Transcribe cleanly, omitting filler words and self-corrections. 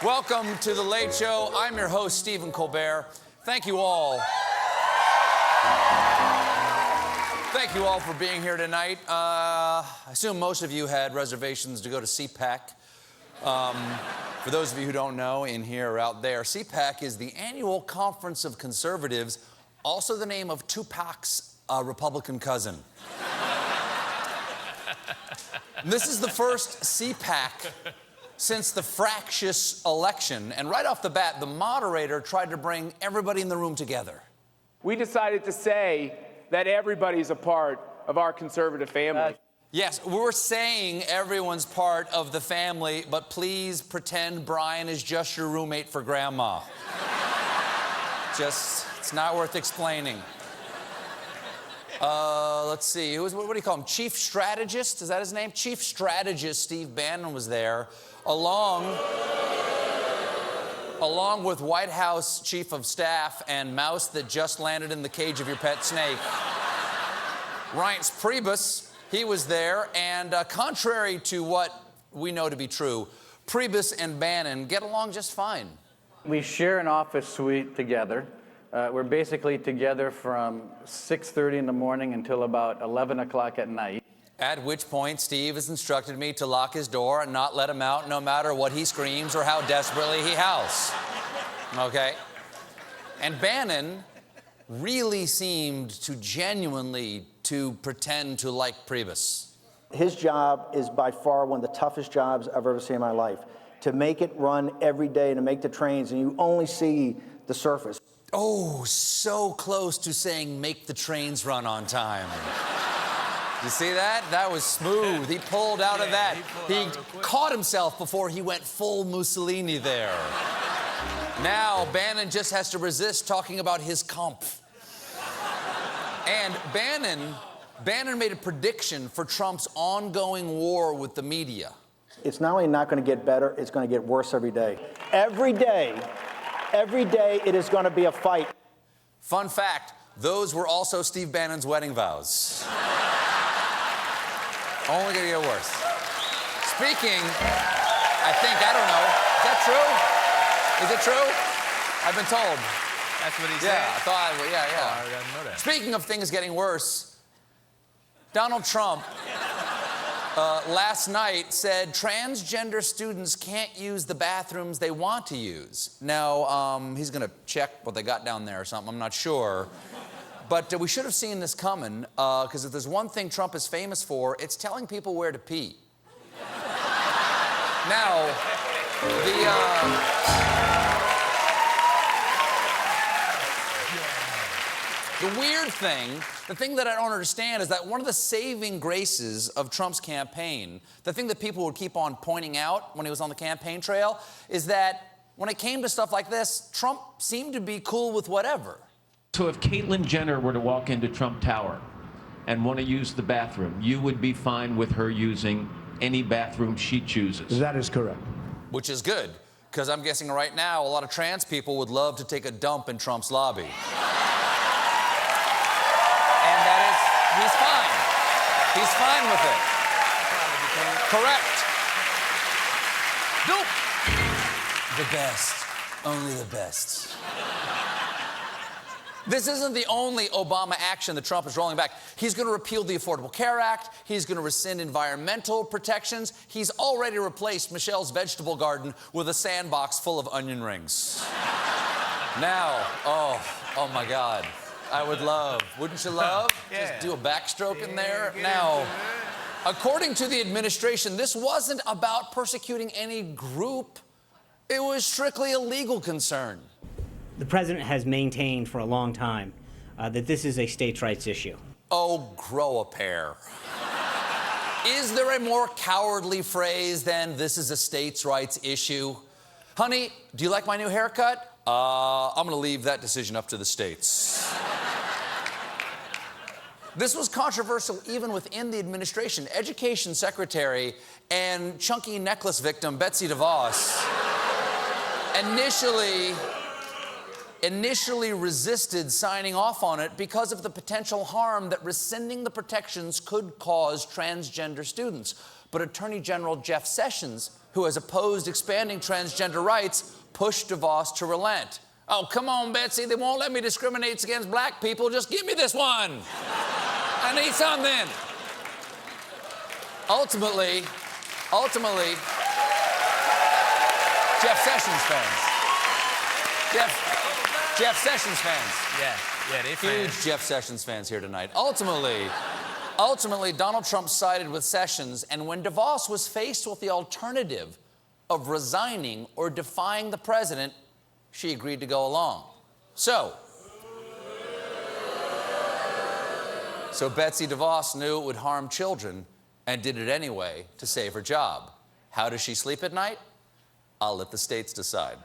Welcome to The Late Show. I'm your host, Stephen Colbert. Thank you all. Thank you all for being here tonight. I assume most of you had reservations to go to CPAC. For those of you who don't know, in here or out there, CPAC is the annual conference of conservatives, also the name of Tupac's Republican cousin. This is the first CPAC since the fractious election, and right off the bat, the moderator tried to bring everybody in the room together. We decided to say that everybody's a part of our conservative family. Yes, we're saying everyone's part of the family, but please pretend Brian is just your roommate for grandma. It's not worth explaining. Let's see, what do you call him? Chief Strategist, is that his name? Chief Strategist Steve Bannon was there, along with White House Chief of Staff and mouse that just landed in the cage of your pet snake. Bannon Priebus, he was there, and contrary to what we know to be true, Priebus and Bannon get along just fine. We share an office suite together. We're basically together from 6:30 in the morning until about 11 o'clock at night. At which point, Steve has instructed me to lock his door and not let him out no matter what he screams or how desperately he howls. Okay? And Bannon really seemed to genuinely to pretend to like Priebus. His job is by far one of the toughest jobs I've ever seen in my life. To make it run every day, to make the trains, and you only see the surface. Oh, so close to saying make the trains run on time. You see that? That was smooth. He pulled out of that. He caught himself before he went full Mussolini there. Now, Bannon just has to resist talking about his Kampf. And Bannon made a prediction for Trump's ongoing war with the media. It's not only not going to get better, it's going to get worse every day. Every day it is going to be a fight. Fun fact, those were also Steve Bannon's wedding vows. Only going to get worse. Speaking, I don't know, is that true? Is it true? I've been told. That's what he said? Yeah, I thought, yeah. Oh, I didn't know that. Speaking of things getting worse, Donald Trump last night said transgender students can't use the bathrooms they want to use. Now, he's going to check what they got down there or something, I'm not sure. But we should have seen this coming, because if there's one thing Trump is famous for, it's telling people where to pee. Now, the weird thing, the thing that I don't understand is that one of the saving graces of Trump's campaign, the thing that people would keep on pointing out when he was on the campaign trail, is that when it came to stuff like this, Trump seemed to be cool with whatever. So if Caitlyn Jenner were to walk into Trump Tower and want to use the bathroom, you would be fine with her using any bathroom she chooses? That is correct. Which is good, because I'm guessing right now a lot of trans people would love to take a dump in Trump's lobby. He's fine. He's fine with it. Correct. Nope. The best. Only the best. This isn't the only Obama action that Trump is rolling back. He's going to repeal the Affordable Care Act. He's going to rescind environmental protections. He's already replaced Michelle's vegetable garden with a sandbox full of onion rings. Now, oh my God. I would love, wouldn't you love? Yeah. Just do a backstroke in there. Now, according to the administration, this wasn't about persecuting any group. It was strictly a legal concern. The president has maintained for a long time that this is a states' rights issue. Oh, grow a pair. Is there a more cowardly phrase than this is a states' rights issue? Honey, do you like my new haircut? I'm gonna leave that decision up to the states. This was controversial even within the administration. Education Secretary and chunky necklace victim Betsy DeVos initially resisted signing off on it because of the potential harm that rescinding the protections could cause transgender students. But Attorney General Jeff Sessions, who has opposed expanding transgender rights, pushed DeVos to relent. Oh, come on, Betsy, they won't let me discriminate against black people. Just give me this one. I need something. Ultimately, Jeff Sessions fans. Jeff Sessions fans. Yeah, they Huge fans. Jeff Sessions fans here tonight. Ultimately, Donald Trump sided with Sessions, and when DeVos was faced with the alternative of resigning or defying the president, she agreed to go along. So Betsy DeVos knew it would harm children and did it anyway to save her job. How does she sleep at night? I'll let the states decide.